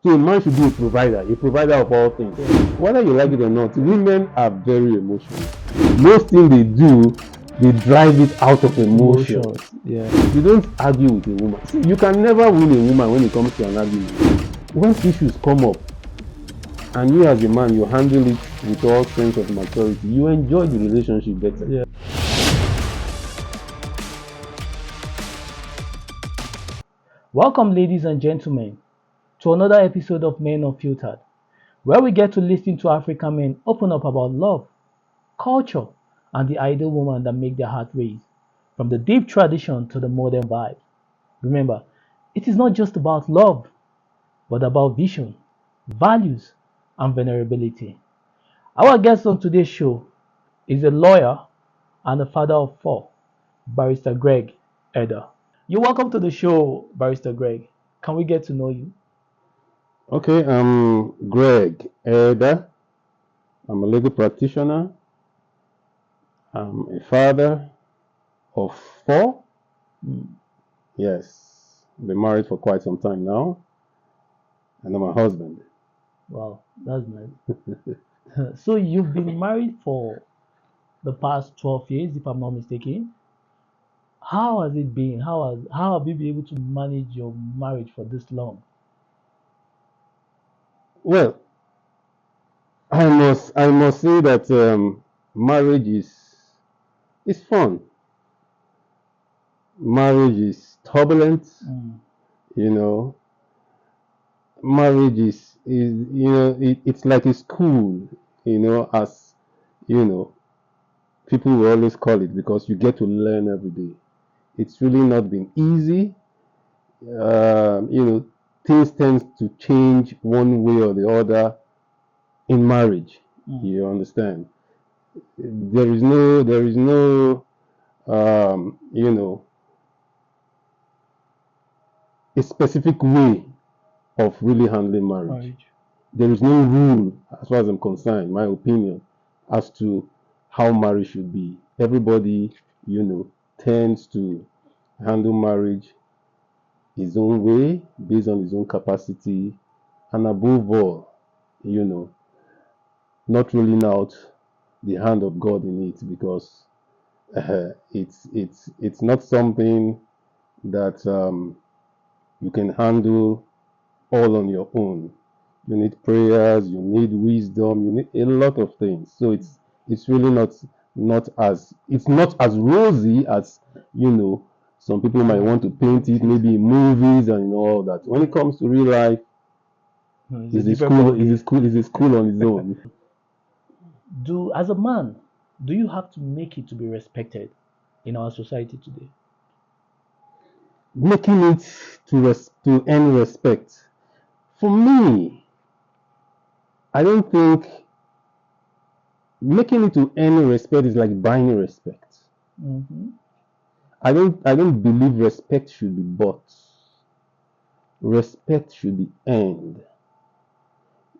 So a man should be a provider of all things. Whether you like it or not, women are very emotional. Most things they do, they drive it out of emotions. Yeah. You don't argue with a woman. See, you can never win a woman when it comes to an argument. When issues come up, and you as a man, you handle it with all sense of maturity, you enjoy the relationship better. Yeah. Welcome, ladies and gentlemen, to another episode of Men Unfiltered, where we get to listen to African men open up about love, culture, and the ideal woman that make their heart race, from the deep tradition to the modern vibe. Remember, it is not just about love, but about vision, values, and vulnerability. Our guest on today's show is a lawyer and a father of four, Barrister Greg Edah. You're welcome to the show, Barrister Greg. Can we get to know you? Okay, I'm Greg Edah. I'm a legal practitioner. I'm a father of four. Yes, been married for quite some time now, and I'm a husband. Wow, that's nice. So you've been married for the past 12 years, if I'm not mistaken. How has it been? How have you been able to manage your marriage for this long? Well, I must say that marriage is fun. Marriage is turbulent. You know, marriage is it's like a school. As people will always call it, because you get to learn every day. It's really not been easy. Things tend to change one way or the other in marriage. You understand? There is no a specific way of really handling marriage. There is no rule, as far as I'm concerned, my opinion, as to how marriage should be. Everybody, tends to handle marriage his own way, based on his own capacity, and above all, not ruling out the hand of God in it, because it's not something that you can handle all on your own. You need prayers, you need wisdom, you need a lot of things. So it's really not as rosy as some people might want to paint it, maybe in movies and all that. When it comes to real life, it's a school on its own. As a man, do you have to make it to be respected in our society today? Making it to earn respect. For me, I don't think making it to earn respect is like buying respect. I don't believe respect should be bought. Respect should be earned.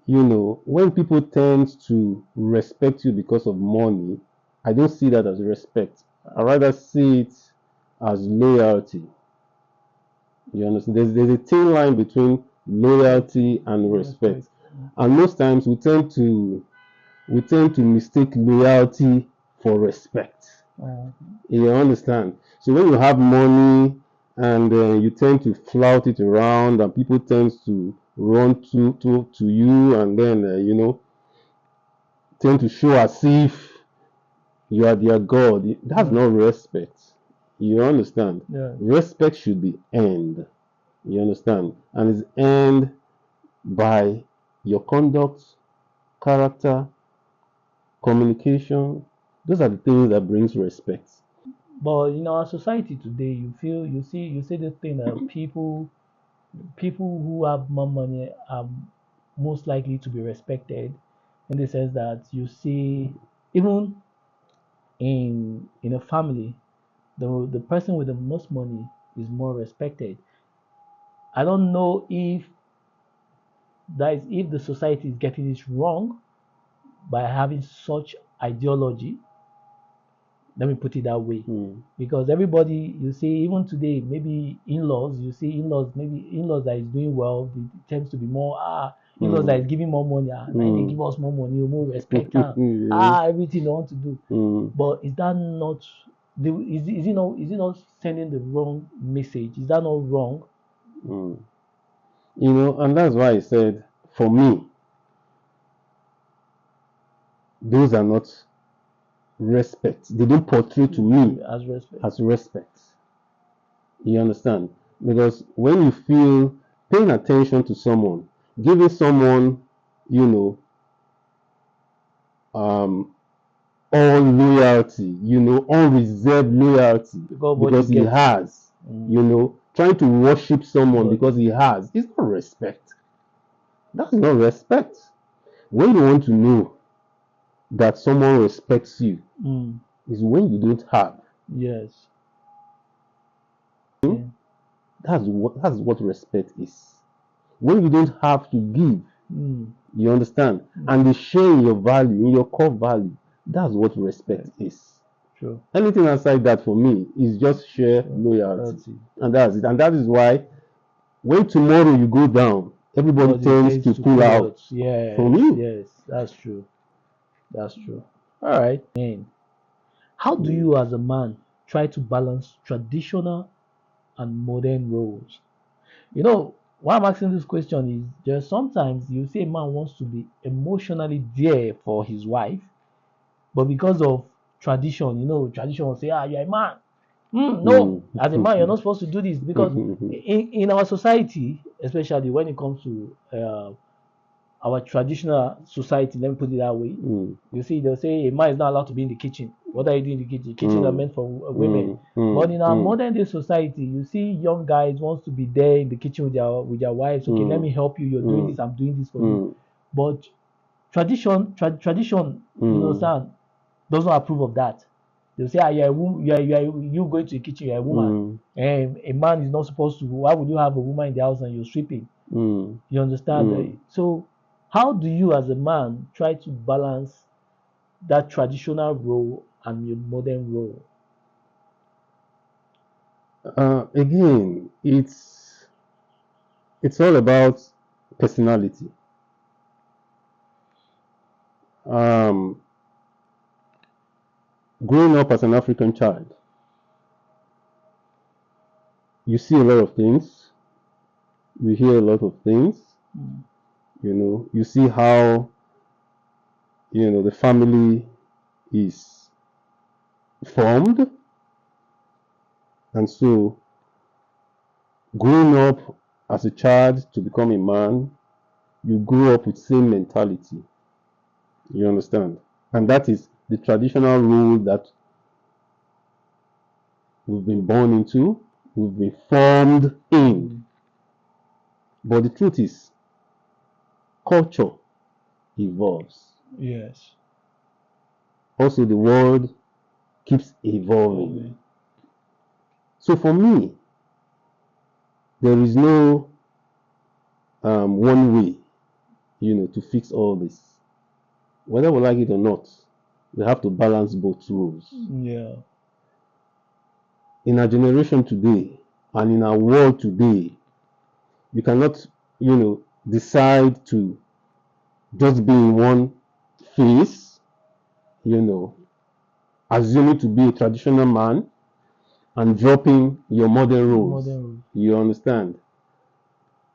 When people tend to respect you because of money, I don't see that as respect. I rather see it as loyalty. You understand? There's a thin line between loyalty and respect. And most times we tend to mistake loyalty for respect. You understand? So when you have money and you tend to flout it around, and people tend to run to you, and then tend to show as if you are their God. That's not respect. You understand? Yeah. Respect should be earned. You understand? And it's earned by your conduct, character, communication. Those are the things that brings respect. But in our society today, you see the thing that people who have more money are most likely to be respected, in the sense that you see, even in a family, the person with the most money is more respected. I don't know if the society is getting it wrong by having such ideology, Let me put it that way. Because everybody, you see, even today, maybe in-laws, you see maybe in-laws that is doing well, it tends to be more, in-laws that is giving more money, they give us more money, more respect, everything they want to do. But is that not, is it not sending the wrong message? Is that not wrong? And that's why I said, for me, those are not respect. They don't portray to me as respect. You understand? Because when you feel paying attention to someone, giving someone, all loyalty, unreserved loyalty, because he has, trying to worship someone because he has, it's not respect. That's not respect. When you want to know that someone respects you, is when you don't have. Yes. That's what respect is. When you don't have to give, you understand, and they share in your value, in your core value. That's what respect is. True. Anything outside that for me is just sheer loyalty, and that's it. And that is why when tomorrow you go down, everybody tends to pull out. Yeah. For me, yes, that's true. That's true. All right. How do you, as a man, try to balance traditional and modern roles? Why I'm asking this question is just sometimes you say a man wants to be emotionally there for his wife, but because of tradition, tradition will say, you're a man. No, as a man, you're not supposed to do this because in our society, especially when it comes to our traditional society, let me put it that way, you see, they'll say a man is not allowed to be in the kitchen. What are you doing in the kitchen? The kitchen are meant for women. But in our modern day society, you see young guys wants to be there in the kitchen with their wives. Okay, let me help you. You're doing this. I'm doing this for you. But tradition, son, doesn't approve of that. They'll say, you're a woman, you going to the kitchen, you're a woman. And a man is not supposed to. Why would you have a woman in the house and you're sweeping? You understand? So how do you, as a man, try to balance that traditional role and your modern role? Again, it's all about personality. Growing up as an African child, you see a lot of things, you hear a lot of things, you see how the family is formed. And so growing up as a child to become a man, you grow up with same mentality. You understand? And that is the traditional role that we've been born into, we've been formed in. But the truth is, culture evolves. Yes. Also, the world keeps evolving. So for me, there is no one way, to fix all this. Whether we like it or not, we have to balance both roles. Yeah. In our generation today and in our world today, you cannot, decide to just be in one phase, assuming to be a traditional man and dropping your modern roles. You understand?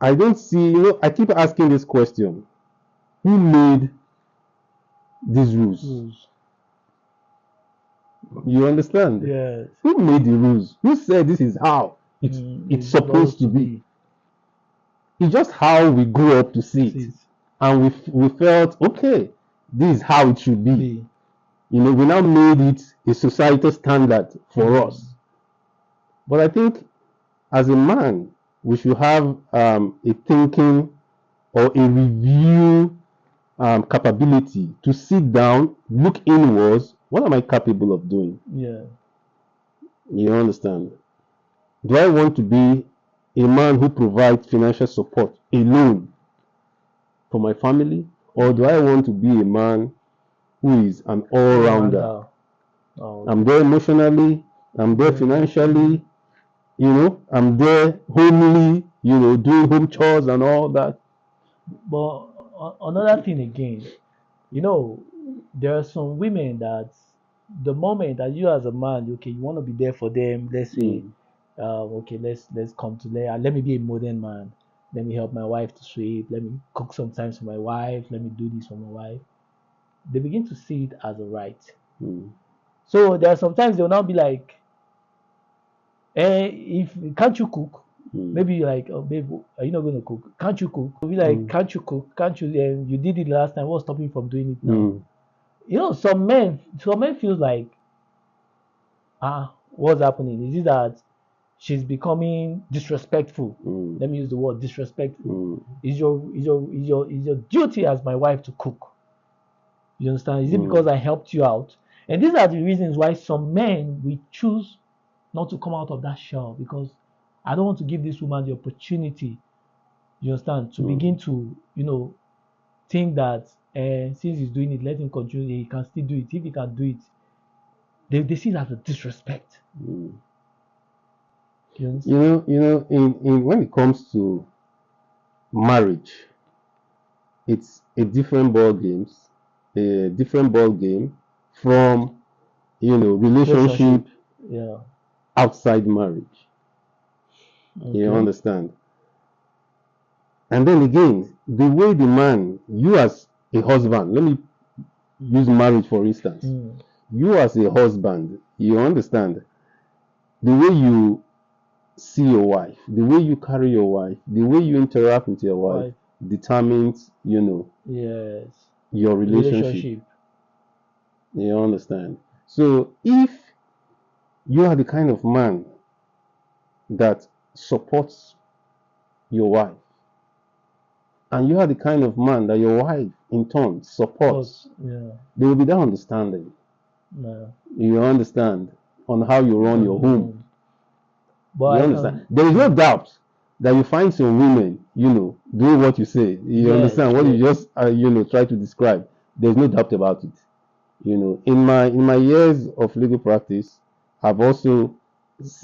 I don't see, I keep asking this question. Who made these rules? You understand? Yes. Who made the rules? Who said this is how it's supposed to be? It's just how we grew up to see it. And we felt, okay, this is how it should be. We now made it a societal standard for us. But I think as a man, we should have a thinking or a review capability to sit down, look inwards. What am I capable of doing? Yeah. You understand? Do I want to be a man who provides financial support alone for my family? Or do I want to be a man who is an all-rounder? Oh, I'm there emotionally, I'm there financially, I'm there homely, doing home chores and all that. but another thing again, there are some women that the moment that you as a man, okay, you want to be there for them. Let's say, Mm, okay, let's come to let me be a modern man. Let me help my wife to sweep. Let me cook sometimes for my wife. Let me do this for my wife. They begin to see it as a right. mm, So there are sometimes they'll now be like, if can't you cook? mm, Maybe you're like, oh babe, are you not going to cook? Can't you cook? They'll be like, mm, can't you cook? Can't you? You did it last time. What's stopping you from doing it now? mm, Some men feels like, what's happening? Is it that she's becoming disrespectful? mm, Let me use the word disrespectful. mm, Is your duty as my wife to cook? You understand? Is it because mm, I helped you out? And these are the reasons why some men we choose not to come out of that shell, because I don't want to give this woman the opportunity, you understand, to mm, begin to, think that since he's doing it, let him continue. He can still do it. If he can do it, they see it as a disrespect. mm. You understand? In when it comes to marriage, it's a different ball game from relationship Relationship. Yeah. outside marriage. You Okay. understand? And then again, the way you as a husband, let me use marriage for instance. Mm. You as a husband, you understand the way you see your wife, the way you carry your wife, the way you interact with your wife Right. determines, Yes. your relationship. Relationship. You understand? So if you are the kind of man that supports your wife, and you are the kind of man that your wife in turn But supports, yeah. there will be that understanding. No. You understand on how you run On your your home. own. But You I understand? can. There is no doubt that you find some women, doing what you say. You Yes. understand what you Yes. just, try to describe. There's no doubt about it. In my years of legal practice, I've also,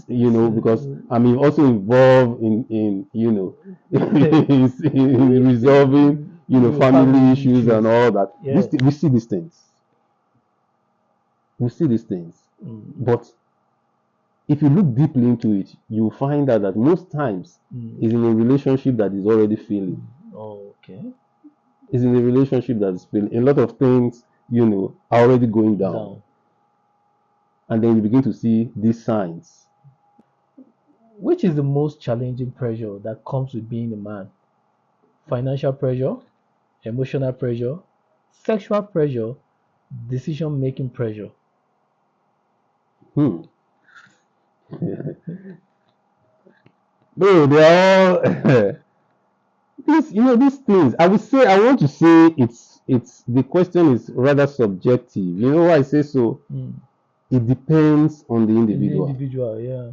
because I'm also involved in in resolving, Your family family issues and issues. all that. Yes. We see these things. We see these things. Mm. But if you look deeply into it, you find out that most times Mm. is in a relationship that is already failing. Oh, okay. Is in a relationship that is failing. A lot of things, are already going down. Down. And then you begin to see these signs. Which is the most challenging pressure that comes with being a man? Financial pressure, emotional pressure, sexual pressure, decision making pressure. Hmm. Bro, they are all these things. I want to say it's the question is rather subjective. You know why I say so? Mm. It depends on the In the individual. individual, yeah.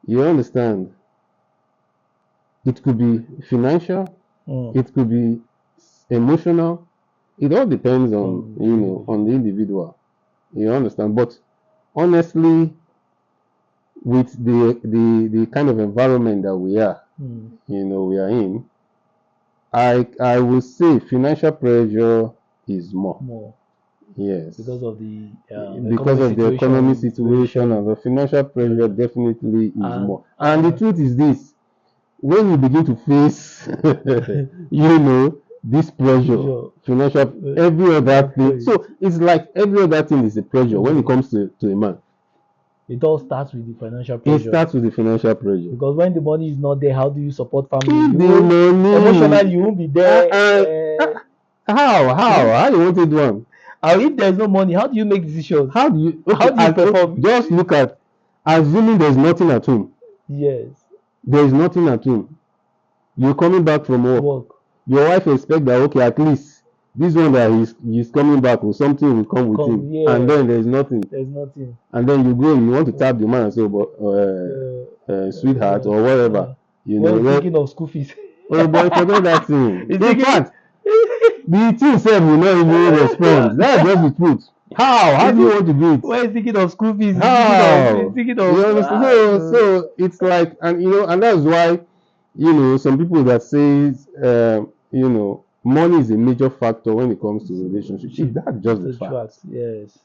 You understand? It could be financial, Mm. it could be emotional. It all depends on On the on individual. the individual. You understand? But honestly, with the kind of environment that Mm. we are in, I will say financial pressure is more. More Yes. because of the Because economic of the economic situation and situation. the financial pressure Yeah. definitely is And more. And the truth is this, when you begin to face this pressure, pressure, financial, every other thing, pressure. so it's like every other thing is a pressure when it Mm. comes to a man. It all starts with the financial It pressure. starts with the financial pressure. Because when the money is not there, how do you support family? Keep You the won't money. emotionally, you won't be uh, there. uh, uh, how you want it one? And if there's no money, how do you make decisions? How do you, How okay, do you perform? just look at, assuming there's nothing at home. Yes, There is nothing at home. You're coming back from work. work. Your wife expect that, okay, at least this one that he's coming back or something will come with him, and Yeah, then there's nothing. there's nothing. And then you want to tap the man and say, but sweetheart or whatever, When he's well, thinking of school fees, oh boy, forget that thing. he's In thinking. fact, the thing said will not even respond. That's just the truth. How Is do you it want to do it? when he's thinking of school fees, he's How? thinking You of understand? So it's like, and and that's why, some people that says, money is a major factor when it comes to relationship. That's just the the fact. tracks, yes.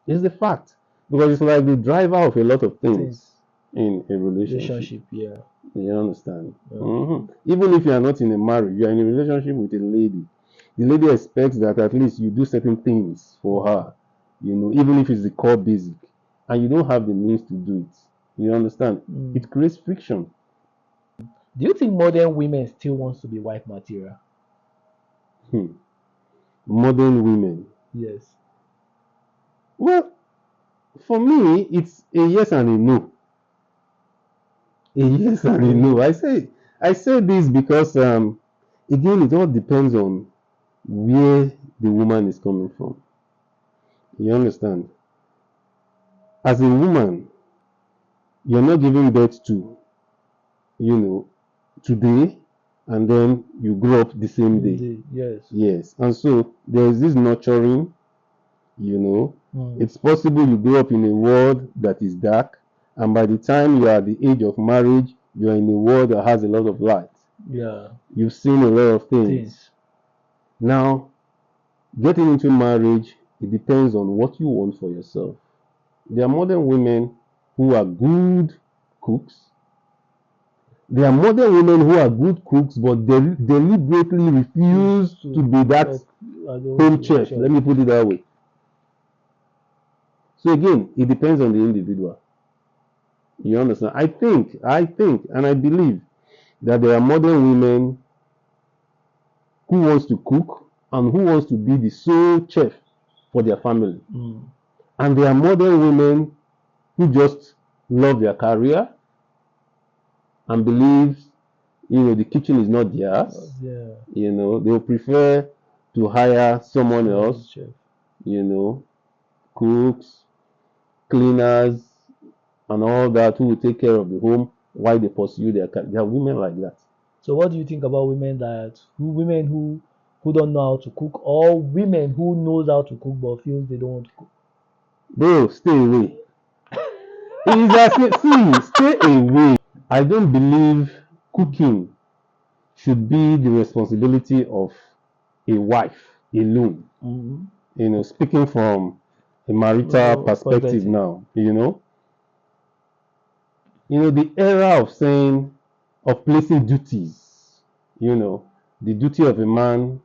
It's the fact because it's like the driver of a lot of Things. things in a relationship. Relationship, yeah. You understand? Yeah. Even if you are not in a marriage, you are in a relationship with a lady. The lady expects that at least you do certain things for her, even if it's the core basic, and you don't have the means to do it. You understand? It creates friction. Do you think modern women still wants to be wife material? Modern women. Yes. Well, for me, it's a yes and a no. A yes and a no. I say this because again, it all depends on where the woman is coming from. You understand? As a woman, you're not giving birth to, today, and then you grow up the same day. Yes. Yes. And so there's this nurturing, It's possible you grow up in a world that is dark, and by the time you are at the age of marriage, you're in a world that has a lot of light. Yeah. You've seen a lot of things. Now, getting into marriage, it depends on what you want for yourself. There are modern women who are good cooks. There are modern women who are good cooks, but they deliberately refuse to be that home chef. Let me put it that way. So again, it depends on the individual. You understand? I think, and I believe that there are modern women who wants to cook and who wants to be the sole chef for their family. And there are modern women who just love their career and believe, the kitchen is not theirs. They'll prefer to hire someone else, cooks, cleaners, and all that, who will take care of the home while they pursue their career. There are women like that. So what do you think about women who don't know how to cook, or women who knows how to cook but feels they don't want to cook? Bro, stay away. Stay away. I don't believe cooking should be the responsibility of a wife alone. Speaking from a marital perspective now, the era of placing duties, the duty of a man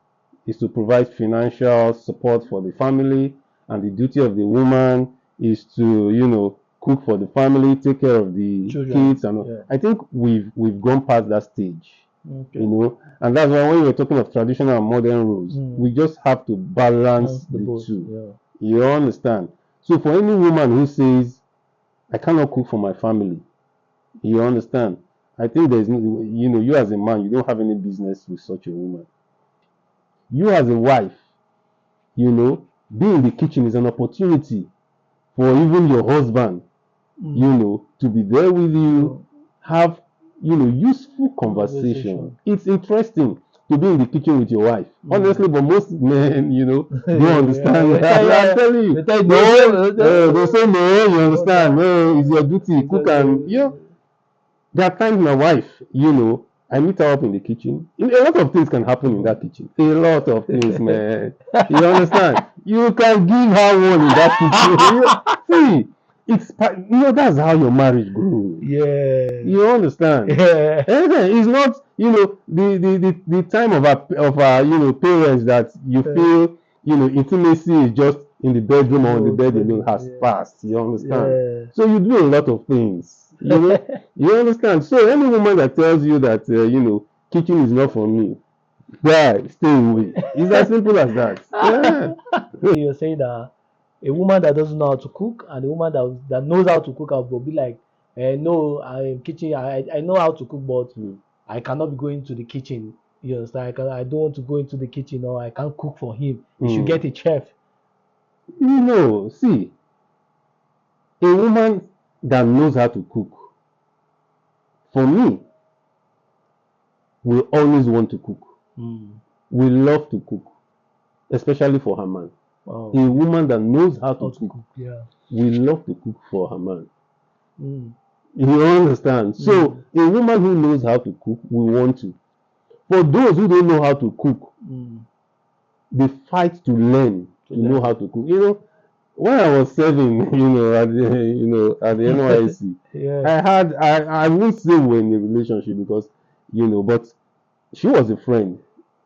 is to provide financial support for the family, and the duty of the woman is to, cook for the family, take care of the kids, and all. I think we've gone past that stage. And that's why when we're talking of traditional and modern roles, we just have to balance the two. You understand? So for any woman who says, I cannot cook for my family, you understand? I think there's, you as a man, you don't have any business with such a woman. You as a wife, being in the kitchen is an opportunity for even your husband, to be there with you, have, useful conversation. It's interesting to be in the kitchen with your wife. Honestly, but most men, don't understand. I'm telling you. They say, no, you understand. No, it's your duty. Cook and, there are times my wife, I meet her up in the kitchen. A lot of things can happen in that kitchen. A lot of things, man. You understand? You can give her one in that kitchen. See, that's how your marriage grows. Yeah. You understand? Yeah. It's not, the time of our parents that you feel, intimacy is just in the bedroom or on the bed alone has passed. You understand? So you do a lot of things. You understand? So any woman that tells you that kitchen is not for me, stay away. It's as simple as that. Yeah. You're saying that a woman that doesn't know how to cook and a woman that knows how to cook will be like, no, I know how to cook, but I cannot be going to the kitchen. You understand? I don't want to go into the kitchen, or I can't cook for him. You should get a chef. See, a woman that knows how to cook, for me, will always want to cook. Will love to cook, especially for her man. Wow. A woman that knows how How to to cook cook, yeah. will love to cook for her man. Mm. You understand? So a woman who knows how to cook will want to. For those who don't know how to cook, they fight to learn to know how to cook. You know, when I was serving, at the NYC, Yeah. I won't say we're in a relationship because, but she was a friend.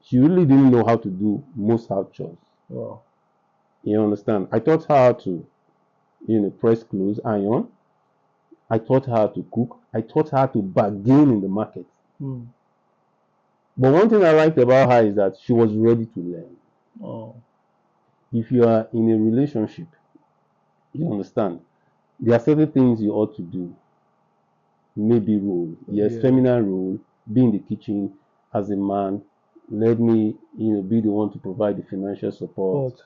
She really didn't know how to do most house chores. Wow. You understand? I taught her how to, press clothes, iron. I taught her how to cook. I taught her to bargain in the market. But one thing I liked about her is that she was ready to learn. Oh. If you are in a relationship, you understand, there are certain things you ought to do. Maybe role. Yes, Yeah. feminine role, be in the kitchen as a man. Let me, be the one to provide the financial support.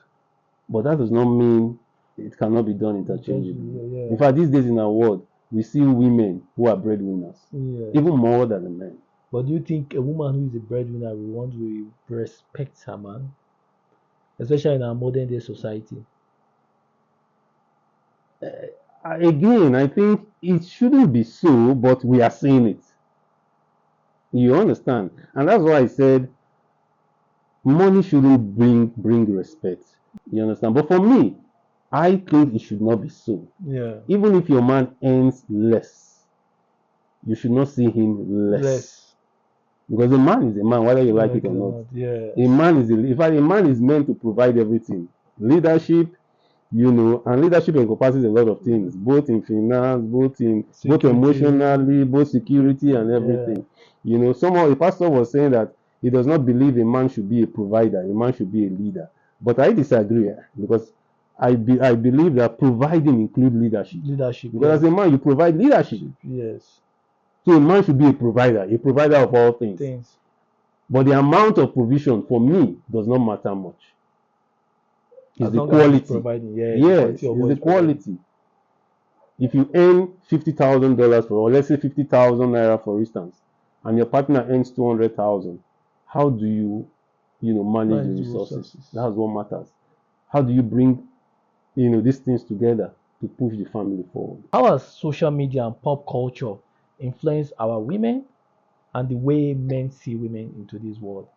But that does not mean it cannot be done interchangeably. Yeah. In fact, these days in our world, we see women who are breadwinners, even more than the men. But do you think a woman who is a breadwinner will want to respect her man, especially in our modern day society? Again, I think it shouldn't be so, but we are seeing it. You understand? And that's why I said money shouldn't bring respect. You understand? But for me, I think it should not be so. Yeah. Even if your man earns less, you should not see him less. Because a man is a man, whether you like it or not. Yeah. A man is in fact, a man is meant to provide everything. Leadership, and leadership encompasses a lot of things, both in finance, both emotionally, both security and everything. Somehow a pastor was saying that he does not believe a man should be a provider, a man should be a leader. But I disagree because I believe that providing includes leadership. Because as a man, you provide leadership. Yes. So a man should be a provider of all things. But the amount of provision for me does not matter much. It's the quality. Yes, it's the quality. If you earn $50,000 or let's say 50,000 naira for instance, and your partner earns 200,000, how do you, manage the resources? That's what matters. How do you bring, these things together to push the family forward? How has social media and pop culture influenced our women and the way men see women into this world?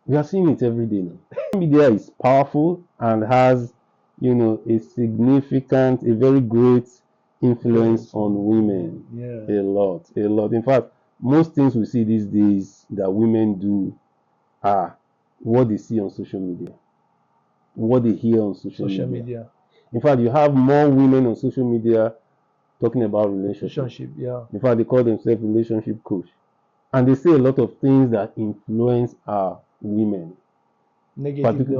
We are seeing it every day now. Social media is powerful and has, a significant, a very great influence on women. Yeah. A lot. In fact, most things we see these days that women do are what they see on social media, what they hear on social media. In fact, you have more women on social media talking about relationship. In fact, they call themselves relationship coach. And they say a lot of things that influence our women. Negatively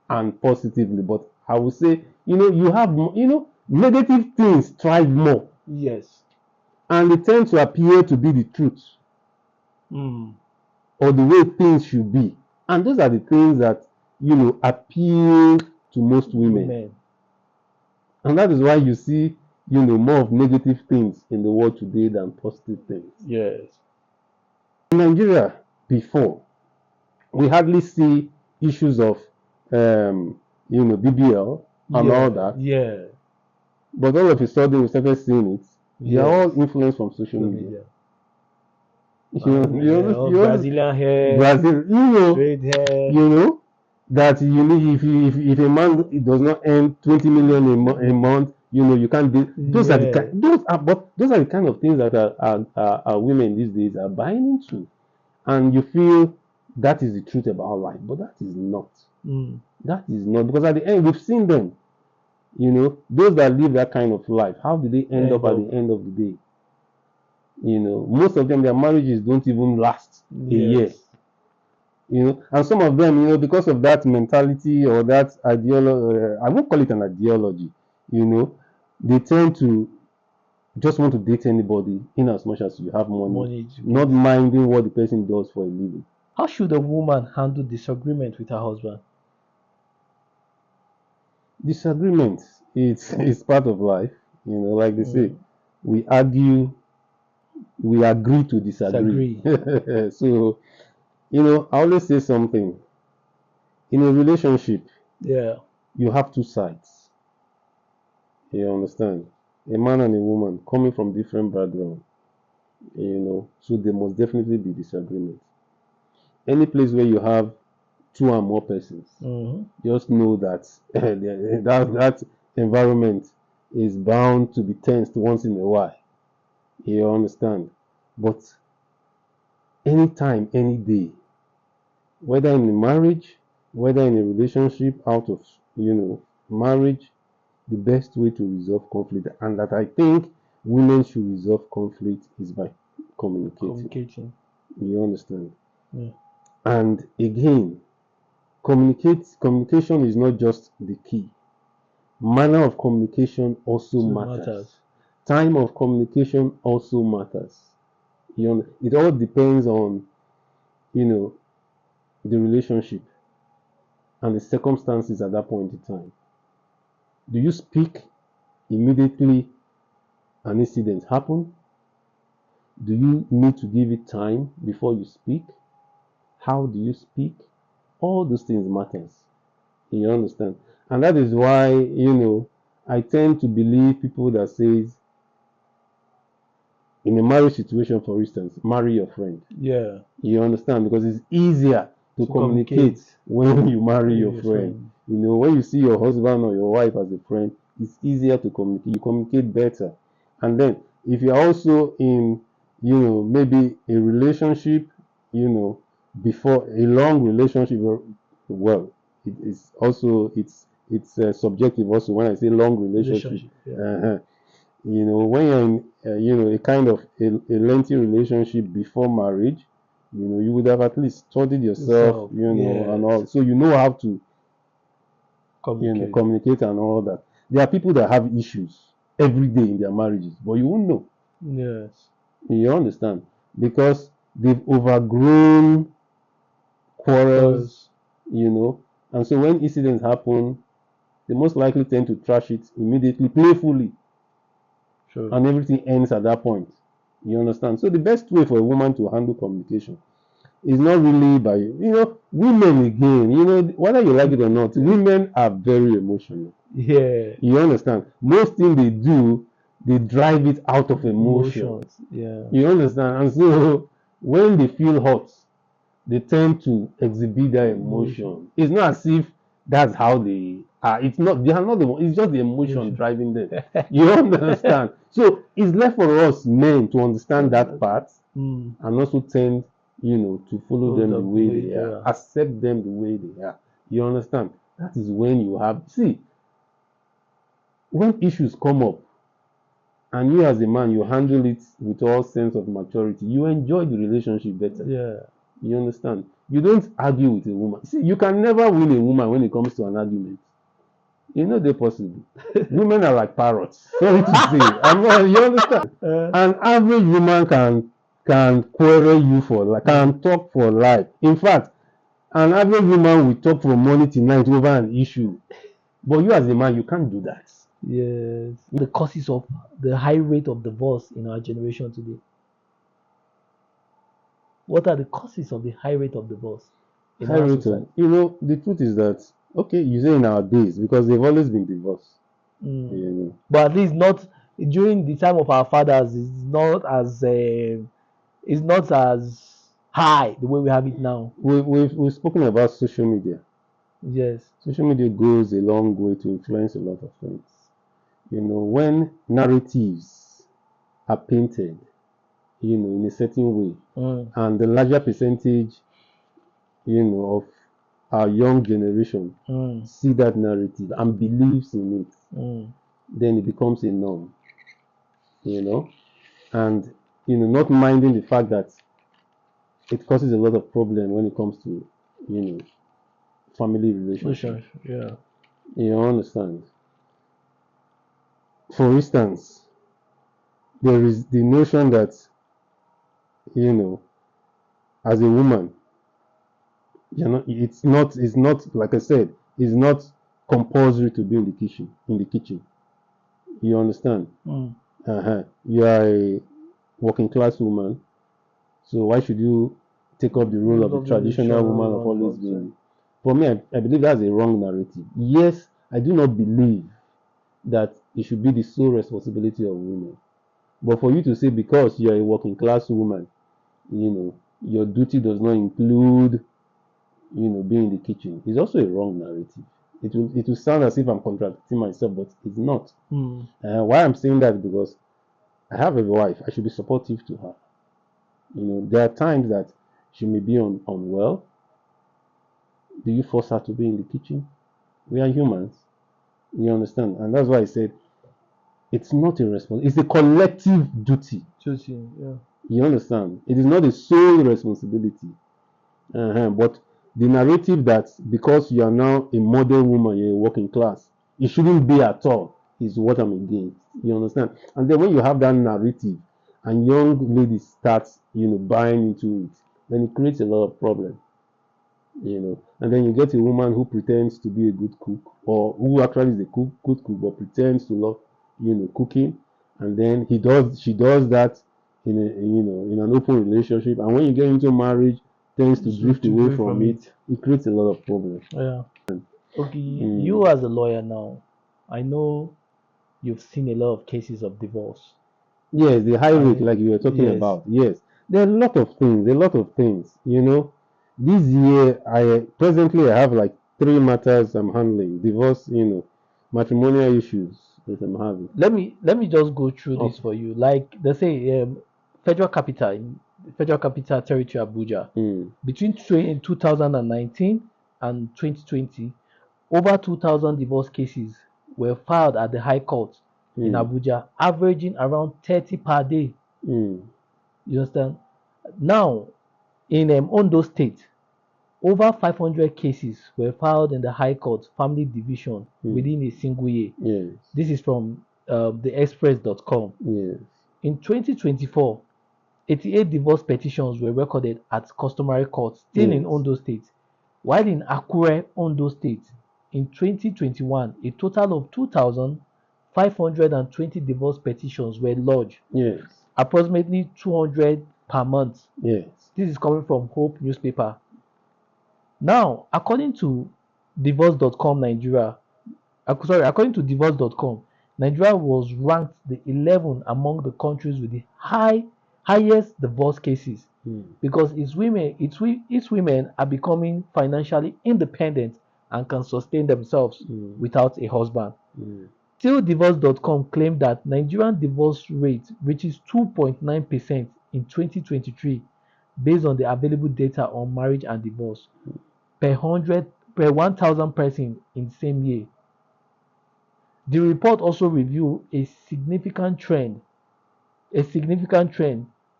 and positively. But I would say, you have, negative things thrive more. Yes. And they tend to appear to be the truth. Or the way things should be. And those are the things that, appeal to most women. And that is why you see, more of negative things in the world today than positive things. Yes. In Nigeria, before, we hardly see issues of, BBL and all that. Yeah. But all of a sudden, we started seeing it. They are all influenced from social media. Brazilian hair, straight hair. That if a man does not earn 20 million a month, you can't do. Those are the kind of things that our women these days are buying into, and you feel that is the truth about life, but that is not. That is not, because at the end we've seen them. Those that live that kind of life, how do they end up at the end of the day? Most of them, their marriages don't even last a year. And some of them, because of that mentality or that ideology, I won't call it an ideology, they tend to just want to date anybody in as much as you have money not minding what the person does for a living. How should a woman handle disagreement with her husband? Disagreement, it's part of life. Like they say, we argue, we agree to disagree. So, I always say something. In a relationship, Yeah. you have two sides. You understand? A man and a woman coming from different backgrounds, so there must definitely be disagreement. Any place where you have two or more persons, just know that that environment is bound to be tensed once in a while. You understand? But anytime, any day, whether in a marriage, whether in a relationship out of marriage, the best way to resolve conflict, and that I think women should resolve conflict, is by communicating. You understand? Yeah. And again, communication is not just the key. Manner of communication also matters. Time of communication also matters. It all depends on the relationship and the circumstances at that point in time. Do you speak immediately an incident happen? Do you need to give it time before you speak? How do you speak? All those things matters. You understand? And that is why, I tend to believe people that says, in a marriage situation, for instance, marry your friend. Yeah. You understand? Because it's easier to communicate when you marry your friend. When you see your husband or your wife as a friend, it's easier to communicate. You communicate better. And then, if you're also in, maybe a relationship, before a long relationship, well, it's also subjective also when I say long relationship. Yeah. When you're in a kind of a lengthy relationship before marriage, you would have at least studied yourself, and all, so you know how to communicate and all that. There are people that have issues every day in their marriages, but you won't know. Yes. You understand? Because they've overgrown quarrels, and so when incidents happen, they most likely tend to trash it immediately, playfully. Sure. And everything ends at that point. You understand? So the best way for a woman to handle communication is not really by, women again, whether you like it or not, women are very emotional. Yeah. You understand? Most things they do, they drive it out of emotions. Yeah. You understand? And so when they feel hot, they tend to exhibit their emotion. It's not as if that's how they are. It's not. They are not the one. It's just the emotion driving them. You understand? So it's left for us men to understand that part and also tend, to follow them the way they are, accept them the way they are. You understand? That is when you have. See, when issues come up, and you as a man, you handle it with all sense of maturity. You enjoy the relationship better. Yeah. You understand? You don't argue with a woman. See, you can never win a woman when it comes to an argument. They're possible. Women are like parrots. Sorry to say. You understand? An average woman can quarrel you can talk for life. In fact, an average woman will talk from morning to night over an issue. But you as a man, you can't do that. Yes. The causes of the high rate of divorce in our generation today. What are the causes of the high rate of divorce in our society? The truth is that, okay, you say in our days, because they've always been divorced. But at least not during the time of our fathers. It's not as high the way we have it now. We've spoken about social media. Yes. Social media goes a long way to influence a lot of things. When narratives are painted, in a certain way, and the larger percentage, of our young generation see that narrative and believes in it, then it becomes a norm, and, not minding the fact that it causes a lot of problem when it comes to, family relationship. Yeah. You understand? For instance, there is the notion that, as a woman, it's not like I said, it's not compulsory to be in the kitchen. You understand? You are a working class woman, so why should you take up the role of the traditional woman of always being For me, I believe that's a wrong narrative. Yes, I do not believe that it should be the sole responsibility of women. But for you to say because you're a working class woman, your duty does not include, being in the kitchen, is also a wrong narrative. It will sound as if I'm contradicting myself, but it's not. Why I'm saying that is because I have a wife. I should be supportive to her. There are times that she may be unwell. Do you force her to be in the kitchen? We are humans. You understand? And that's why I said it's not a responsibility. It's a collective duty. Yeah. You understand? It is not a sole responsibility. But the narrative that because you are now a modern woman, you're a working class, it shouldn't be at all, is what I'm against. You understand? And then when you have that narrative and young ladies start, buying into it, then it creates a lot of problems. And then you get a woman who pretends to be a good cook, or who actually is a good cook but pretends to love, cooking, and then she does that in an open relationship, and when you get into marriage, tends to drift away from it. It creates a lot of problems. Yeah. Okay, you as a lawyer now, I know you've seen a lot of cases of divorce. Yes, the high rate, like you were talking about. Yes, there are a lot of things. This year, presently I have like 3 matters I'm handling: divorce, matrimonial issues that I'm having. Let me just go through this for you. Like they say, Federal Capital Territory Abuja, between 2019 and 2020, over 2,000 divorce cases were filed at the High Court in Abuja, averaging around 30 per day. You understand? Now, in Ondo State, over 500 cases were filed in the High Court Family Division within a single year. Yes. This is from the express.com. Yes. In 2024, 88 divorce petitions were recorded at customary courts, still in Ondo State, while in Akure, Ondo State, in 2021, a total of 2,520 divorce petitions were lodged. Yes. Approximately 200 per month. Yes. This is coming from Hope newspaper. Now, according to divorce.com Nigeria, according to divorce.com, Nigeria was ranked the 11th among the countries with the highest divorce cases because its women are becoming financially independent and can sustain themselves without a husband. Still, divorce.com claimed that Nigerian divorce rate reaches 2.9% in 2023 based on the available data on marriage and divorce per 1,000 persons in the same year. The report also revealed a significant trend.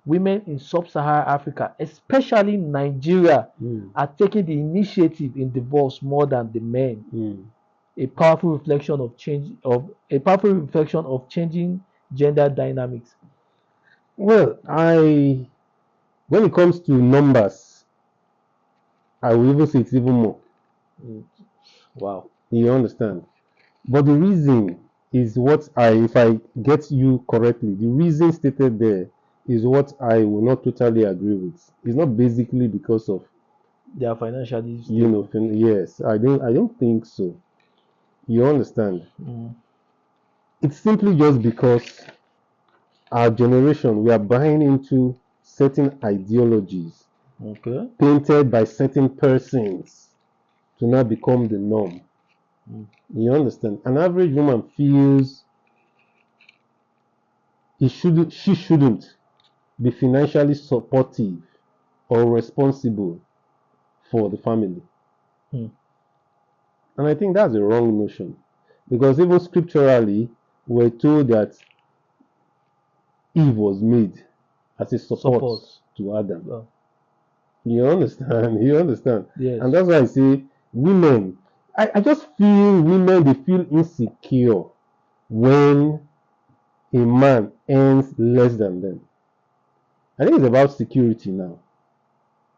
Women in sub-Saharan Africa, especially Nigeria, are taking the initiative in divorce more than the men. A powerful reflection of changing gender dynamics. Well, when it comes to numbers, I will even say it's even more. Wow. You understand? But the reason is if I get you correctly, the reason stated there is what I will not totally agree with. It's not basically because of they are financially stable. Yes, I don't think so. You understand? It's simply just because our generation, we are buying into certain ideologies painted by certain persons to now become the norm. You understand? An average woman feels she shouldn't be financially supportive or responsible for the family. And I think that's a wrong notion, because even scripturally, we're told that Eve was made as a support to Adam. You understand? Yes. And that's why I say women, I just feel women, they feel insecure when a man earns less than them. I think it's about security now.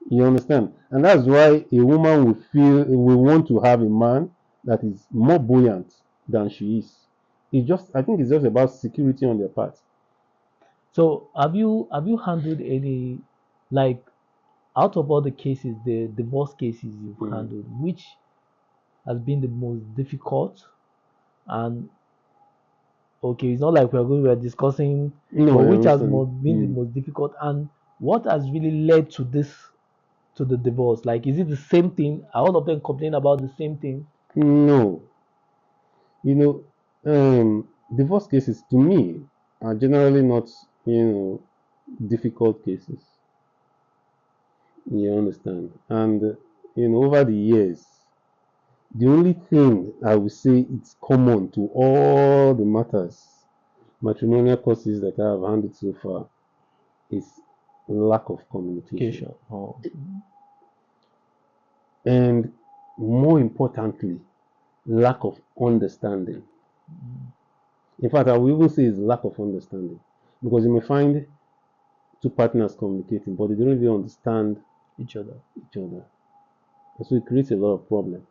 You understand? And that's why a woman will want to have a man that is more buoyant than she is. I think it's just about security on their part. So have you handled any, like, out of all the cases, the divorce cases you've Mm. handled, which has been the most difficult? And okay, it's not like we're discussing, No, but I which has understand. been the most difficult, and what has really led to the divorce? Like, is it the same thing? Are all of them complain about the same thing? No, you know, divorce cases to me are generally not, difficult cases. You understand? And over the years, the only thing I would say it's common to all the matters, matrimonial causes that I have handled so far, is lack of communication. Oh, And more importantly, lack of understanding. In fact, I will even say it's lack of understanding. Because you may find two partners communicating, but they don't even understand each other. each other. And so it creates a lot of problems.